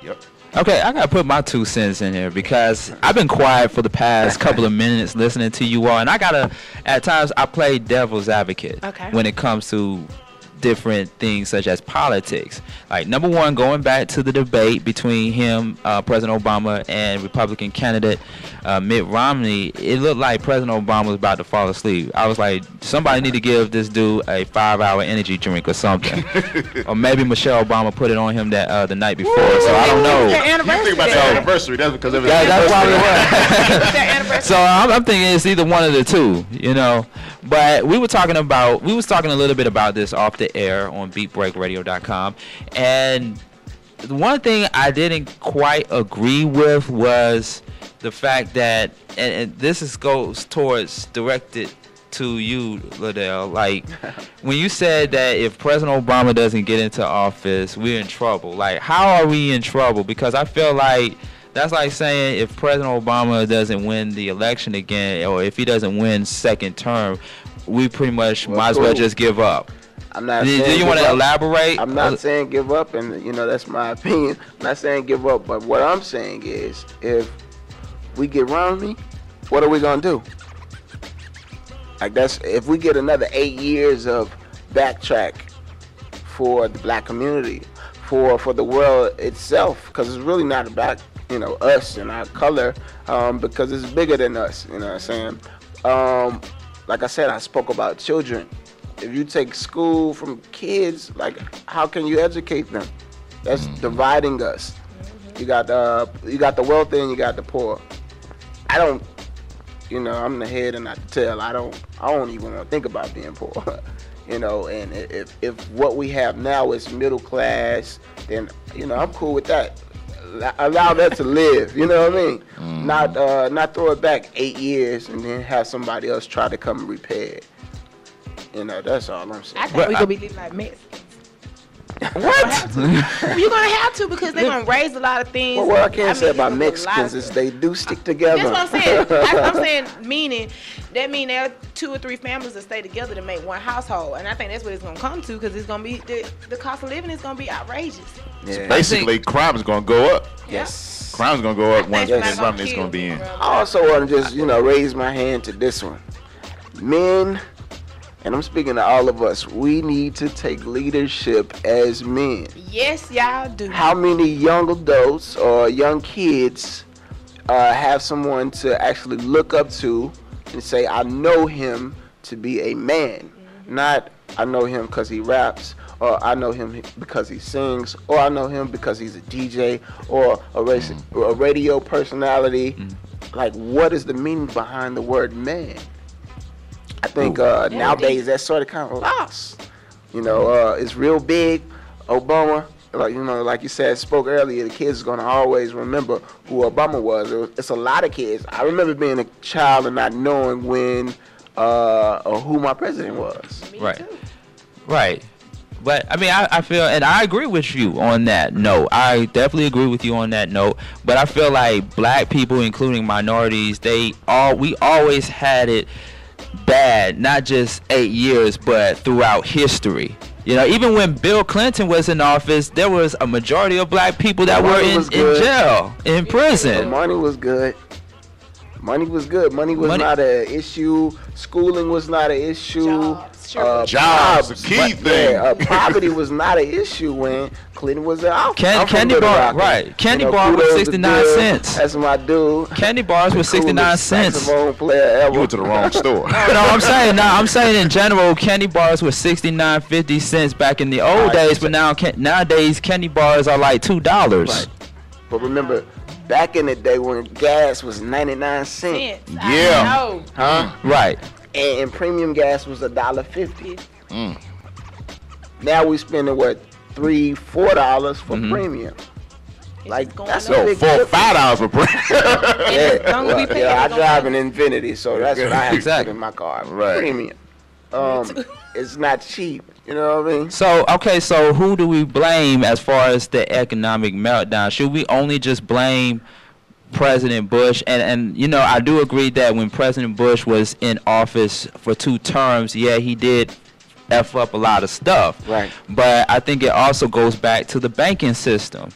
Yep. Okay, I gotta put my 2 cents in here because I've been quiet for the past couple of minutes listening to you all, and at times I play devil's advocate when it comes to different things such as politics. Like, number one, going back to the debate between him, President Obama, and Republican candidate Mitt Romney, it looked like President Obama was about to fall asleep. I was like, somebody need to give this dude a 5-hour energy drink or something. Or maybe Michelle Obama put it on him that the night before. So I don't know. You think about the anniversary? That's because of it. That's probably what. So I'm thinking it's either one of the two, you know. But we was talking a little bit about this off the air on beatbreakradio.com, and the one thing I didn't quite agree with was the fact that, and this goes towards directed to you, Lydell, like when you said that if President Obama doesn't get into office, we're in trouble. Like, how are we in trouble? Because I feel like that's like saying if President Obama doesn't win the election again, or if he doesn't win second term, we pretty much might as well just give up. I'm not do you want to elaborate? I'm not saying give up, and you know that's my opinion. I'm not saying give up, but what I'm saying is if we get Romney, what are we gonna do? Like, that's if we get another 8 years of backtrack for the black community, for the world itself, because it's really not about, you know, us and our color, because it's bigger than us. You know what I'm saying? Like I said, I spoke about children. If you take school from kids, like, how can you educate them? That's dividing us. You got the wealthy and you got the poor. I don't, you know, I'm the head and not the tail. I don't even want to think about being poor. You know, and if what we have now is middle class, then, you know, I'm cool with that. Allow that to live, you know what I mean? Not throw it back 8 years and then have somebody else try to come and repair it. You know, that's all I'm saying. I think we're gonna be living like Mexicans. What? You're gonna have to, because they're gonna raise a lot of things. Well, what I can say about Mexicans is they do stick together. That's what I'm saying. I'm saying, meaning that mean there are 2 or 3 families that stay together to make one household, and I think that's what it's gonna come to, because it's gonna be the cost of living is gonna be outrageous. Yeah. So basically, crime is gonna go up. Yes, crime's gonna go up once Romney's gonna be in. I also want to just, you know, raise my hand to this one, men. And I'm speaking to all of us. We need to take leadership as men. Yes, y'all do. How many young adults or young kids have someone to actually look up to and say, I know him to be a man? Not, I know him because he raps, or I know him because he sings, or I know him because he's a DJ or a radio personality. Like, what is the meaning behind the word man? I think nowadays that's sort of kind of lost. You know, it's real big. Obama, like, you know, like you said, spoke earlier, the kids are going to always remember who Obama was. It's a lot of kids. I remember being a child and not knowing when or who my president was. Right. But I mean, I feel, and I agree with you on that note. I definitely agree with you on that note. But I feel like black people, including minorities, we always had it bad, not just 8 years, but throughout history. You know, even when Bill Clinton was in office, there was a majority of black people that were in jail, in prison. Money was good. Money was good. Money was not an issue. Schooling was not an issue. Jobs, the key thing. Poverty was not an issue when Clinton was out. Candy bar, right? Candy bar was 69 cents. That's my dude. Candy bars was 69 cents. Saxophone player ever. You went to the wrong store. I'm saying in general, candy bars were 69, 50 cents back in the old days, but nowadays candy bars are like $2. Right. But remember, back in the day when gas was 99 cents. Yeah. Huh? Right. And premium gas was $1.50. Now we spending what, $3-4 for premium. Like, that's a big difference. $5 for premium. I drive an Infiniti, so that's what I have to put in my car. Right. Premium. It's not cheap. You know what I mean? So who do we blame as far as the economic meltdown? Should we only just blame President Bush? And you know, I do agree that when President Bush was in office for 2 terms, yeah, he did F up a lot of stuff. Right. But I think it also goes back to the banking system.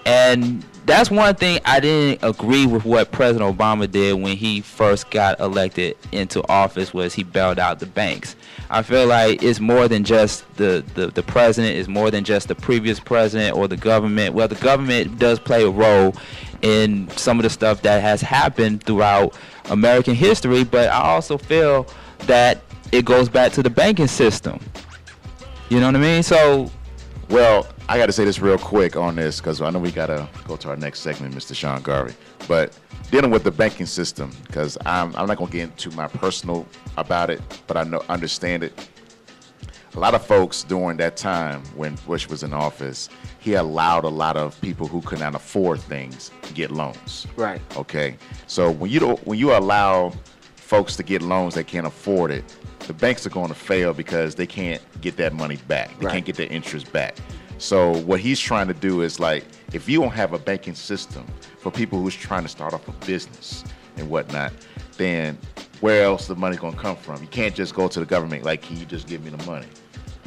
And that's one thing I didn't agree with what President Obama did when he first got elected into office, was he bailed out the banks. I feel like it's more than just the president, it's more than just the previous president or the government. Well, the government does play a role in some of the stuff that has happened throughout American history, but I also feel that it goes back to the banking system. You know what I mean? So, well, I got to say this real quick on this because I know we got to go to our next segment, Mr. Sean Garvey. But dealing with the banking system, because I'm not going to get into my personal about it, but I understand it. A lot of folks during that time when Bush was in office, he allowed a lot of people who could not afford things to get loans. Right. Okay. So when you allow folks to get loans that can't afford it, the banks are going to fail because they can't get that money back. They can't get their interest back. So what he's trying to do is, like, if you don't have a banking system for people who's trying to start off a business and whatnot, then where else the money going to come from? You can't just go to the government like, can you just give me the money?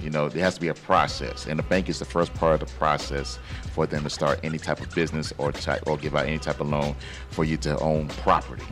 You know, there has to be a process, and the bank is the first part of the process for them to start any type of business or give out any type of loan for you to own property.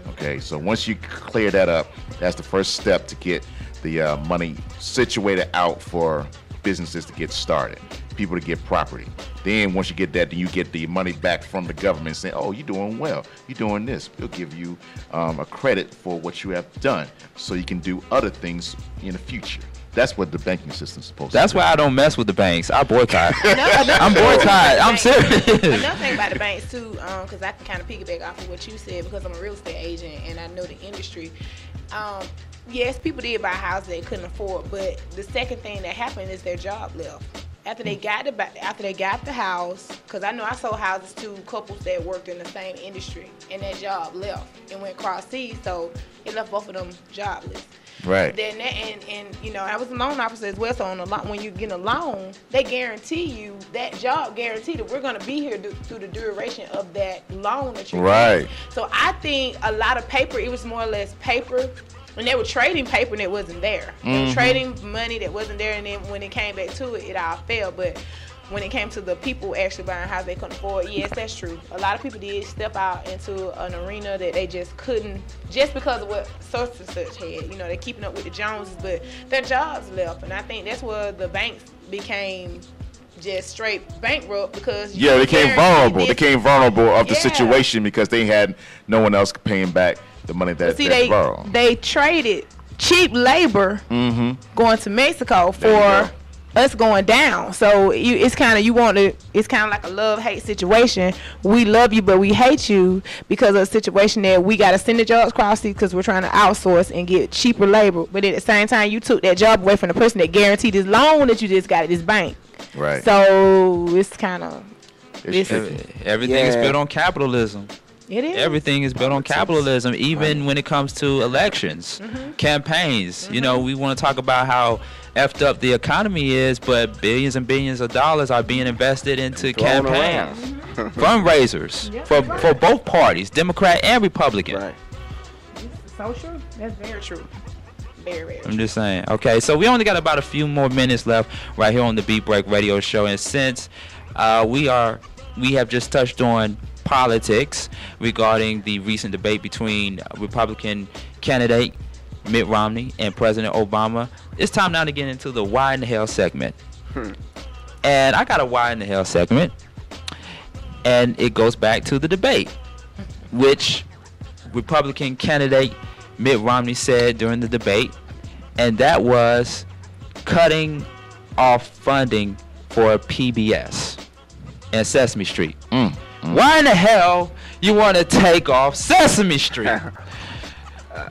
Okay, so once you clear that up, that's the first step to get the money situated out for businesses to get started, people to get property. Then once you get that, then you get the money back from the government saying, oh, you're doing well, you're doing this. We'll give you a credit for what you have done so you can do other things in the future. That's what the banking system's supposed to do. That's why I don't mess with the banks. I boycott. I'm boycott. I'm serious. Another thing about the banks too, because I can kind of piggyback off of what you said, because I'm a real estate agent and I know the industry. Yes, people did buy houses they couldn't afford, but the second thing that happened is their job left. After they got the house, because I know I sold houses to couples that worked in the same industry, and that job left and went cross seas, so it left both of them jobless. Right. Then and you know, I was a loan officer as well, so on when you get a loan, they guarantee you that job guaranteed that we're going to be here through the duration of that loan that you're getting. So I think a lot of paper, it was more or less paper, and they were trading paper and it wasn't there. They were trading money that wasn't there, and then when it came back to it, it all failed. But when it came to the people actually buying houses they couldn't afford, yes, that's true. A lot of people did step out into an arena that they just couldn't, just because of what such and such had. You know, they're keeping up with the Joneses, but their jobs left. And I think that's where the banks became just straight bankrupt, because they became vulnerable. They became vulnerable of the situation because they had no one else paying back the money that they borrowed. They traded cheap labor going to Mexico for us going down. So it's kind of like a love-hate situation. We love you, but we hate you because of a situation that we got to send the jobs across seas because we're trying to outsource and get cheaper labor. But at the same time, you took that job away from the person that guaranteed this loan that you just got at this bank. Right. So it's kind of... Everything is built on capitalism. It is. Everything is built on capitalism, even when it comes to elections, campaigns. You know, we want to talk about how effed up the economy is, but billions and billions of dollars are being invested into campaigns, fundraisers for both parties, Democrat and Republican. Right. Social? That's very true. Very I'm just saying. Okay, so we only got about a few more minutes left right here on the Beat Break Radio Show, and since we have just touched on politics regarding the recent debate between Republican candidate Mitt Romney and President Obama, it's time now to get into the Why in the Hell segment. And I got a Why in the Hell segment, and it goes back to the debate, which Republican candidate Mitt Romney said during the debate, and that was cutting off funding for PBS and Sesame Street. Why in the hell you want to take off Sesame Street?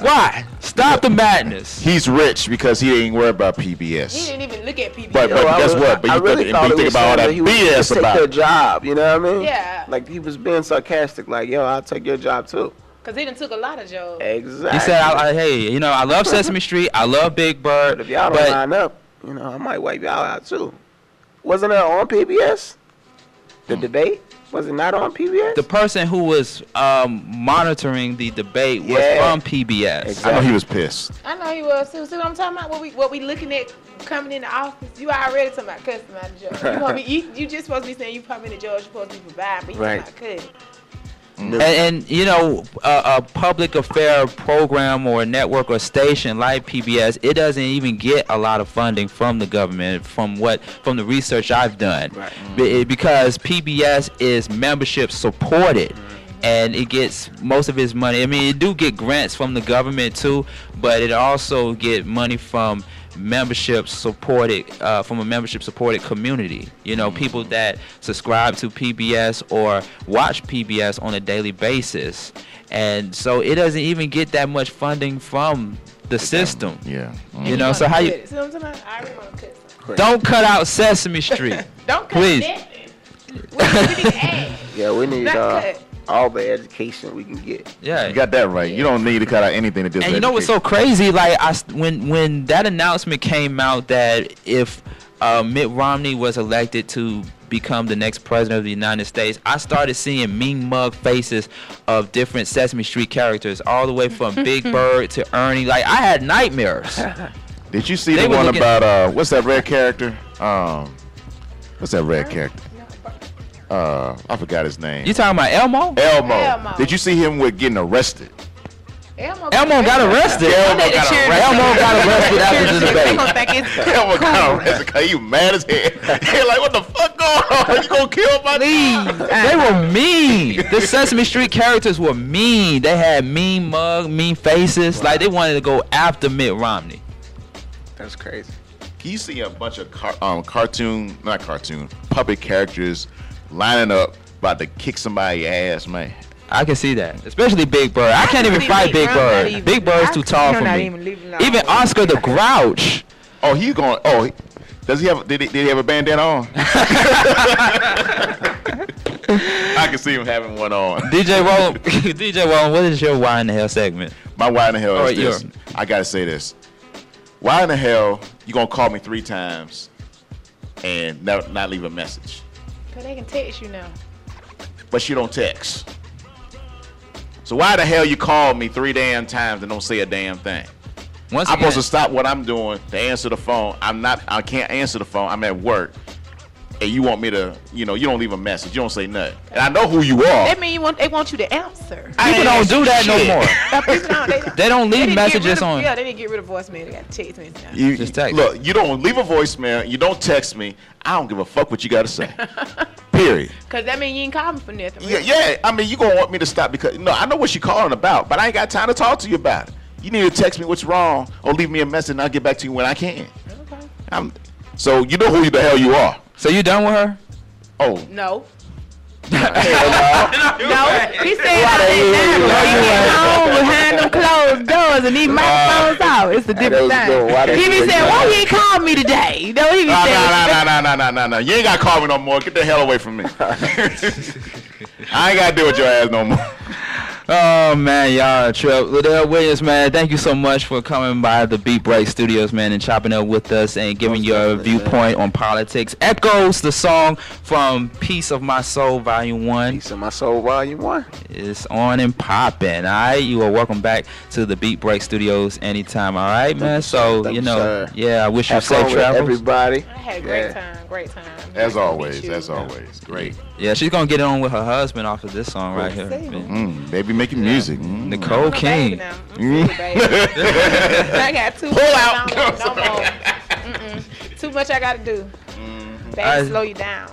Why? Stop the madness. He's rich because he ain't worried about PBS. He didn't even look at PBS. But guess what? But I really thought think about all that BS about their job. You know what I mean? Yeah. Like he was being sarcastic. Like, yo, I'll take your job too. Because he done took a lot of jobs. Exactly. He said, hey, you know, I love Sesame Street. I love Big Bird. But if y'all don't line up, you know, I might wipe y'all out too. Wasn't that on PBS? The debate? Was it not on PBS? The person who was monitoring the debate was from PBS. Exactly. I know he was pissed. I know he was. See what I'm talking about? What we looking at coming in the office? You already talking about cussing out the judge. You just supposed to be saying you come in the judge, you're supposed to be providing, but you talking about cussing. And you know, a public affair program or a network or station like PBS, it doesn't even get a lot of funding from the government, from the research I've done, because PBS is membership supported. And it gets most of its money. I mean, it do get grants from the government too, but it also get money from membership supported from a membership supported community. You know, people that subscribe to PBS or watch PBS on a daily basis, and so it doesn't even get that much funding from the system. You know, so how you don't cut out Sesame Street. Don't cut please. We need to add. Yeah, we need all the education we can get. Yeah, you got that right. You don't need to cut out anything to do. And you know what's so crazy? Like when that announcement came out that if Mitt Romney was elected to become the next president of the United States, I started seeing mean mug faces of different Sesame Street characters, all the way from Big Bird to Ernie. Like, I had nightmares. Did you see the one about what's that red character? What's that red character? I forgot his name. You talking about Elmo? Elmo. Did you see him with getting arrested? Elmo got arrested. Elmo got arrested after the debate. Elmo got arrested because he mad as hell. He like, what the fuck going on? You gonna kill my dog? They were mean. The Sesame Street characters were mean. They had mean mug, mean faces. Like, they wanted to go after Mitt Romney. That's crazy. Can you see a bunch of puppet characters lining up about to kick somebody's ass, man? I can see that, especially Big Bird. I can't even fight Big Bird. Big Bird's too tall for me. Even Oscar the Grouch. Oh, he's going. Oh, does he have? Did he have a bandana on? I can see him having one on. DJ Roland, what is your Why in the Hell segment? My Why in the Hell is this. I gotta say this. Why in the hell you gonna call me 3 times and not leave a message? Cause they can text you now. But you don't text. So why the hell you call me 3 damn times and don't say a damn thing? I'm supposed to stop what I'm doing to answer the phone. I can't answer the phone. I'm at work. And you want me to, you don't leave a message. You don't say nothing. And I know who you are. That means they want you to answer. People don't do that no more. They don't leave messages on. Yeah, they didn't get rid of voicemail. They got text messages now. Just text. Look, you don't leave a voicemail. You don't text me. I don't give a fuck what you got to say. Period. Because that means you ain't calling for nothing. Really. Yeah. I mean, you going to want me to stop because, I know what you're calling about, but I ain't got time to talk to you about it. You need to text me what's wrong or leave me a message and I'll get back to you when I can. Okay. So you know who the hell you are. So you done with her? Oh. No. No. He said all that now. He get home behind them closed doors and these microphones out. It's a different thing. He be saying, why he ain't called me today? He be saying, No. You ain't got to call me no more. Get the hell away from me. I ain't got to deal with your ass no more. Oh, man, y'all trip. Lydell Williams, man, thank you so much for coming by the Beat Break Studios, man, and chopping up with us and giving your viewpoint on politics. Echoes, the song from Piece of My Soul, Volume 1. Piece of My Soul, Volume 1. It's on and popping, all right? You are welcome back to the Beat Break Studios anytime, all right, man? So, I wish you safe travels. Everybody. I had a great time. As always. Great. Yeah, she's going to get it on with her husband off of this song right here. Baby making music. Nicole King. I got too Pull out. No more. Too much I got to do. Baby, slow you down.